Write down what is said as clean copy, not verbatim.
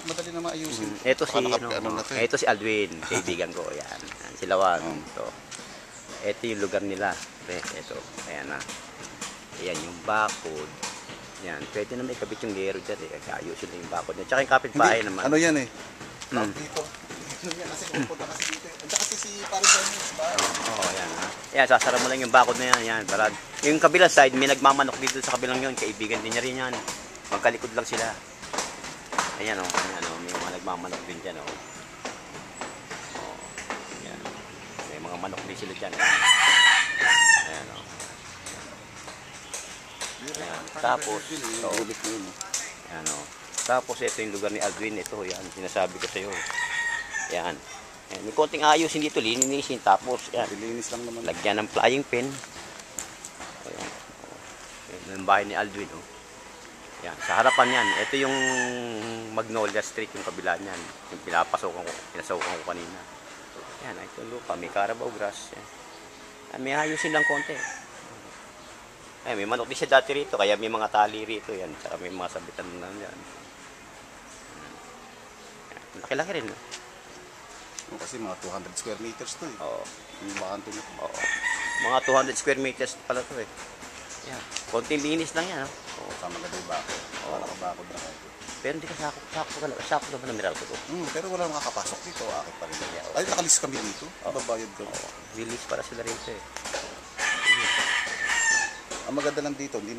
madali na maayusin. Ito si, eh. ito si Alwin, kaibigan ko. Yan. Yan si Lawan. Ito. Ito yung lugar nila. Ito. Ayan na. Ayan yung bakod. Yan. Pwede na may kabit yung gero dyan. Ayusin na yung bakod niya. Tsaka yung kapitbahay naman. Ano yan eh? Dito. Yan kasi pupunta kasi dito. Andiyan kasi si Paring Dennis. Oo, yan. Yan, sasara mo lang yung bakod na yan. Yan. Para, yung kabilang side, may nagmamanok dito sa kabilang yun. Kaibigan din niya rin yan. Magkalikod lang sila. Ayan o. Ayan o. May mga nagmamanok din dyan o. Ayan. May mga manok din sila dyan. Ayan o. Ayan. Tapos, ito. Ayan o. Tapos ito yung lugar ni Aldwin. Ito, yan. Sinasabi ko sa'yo. Yan. Ayan. May konting ayos dito. Lininisin. Tapos, yan. Lilinis lang naman. Lagyan ng flying pin. Ayan. Ayan yung bahay ni Aldwin o. Yan, sa harapan yan, ito yung Magnolia Street, yung kabila niyan. Yung pinasokan ko kanina. Yan, ito yung lupa, may Carabao grass. Yan, may ayusin lang konti. Ay, may manok din siya dati rito, kaya may mga tali rito yan. Tsaka may mga sabitan na yan. Laki-laki rin. No? Kasi mga 200 square meters to eh. Oo. Yung bakante na. Oo. Mga 200 square meters pala to eh. Yan, konting linis lang yan. Oo, tama na yung bakod. Wala nakabakod na kayo. Pero hindi ka sakto naman ng Meralco to. Pero wala makakapasok dito, akit pa rin. Ay, nakalis kami dito. Babayad ka. Release para sila rito eh. Ang maganda lang dito, hindi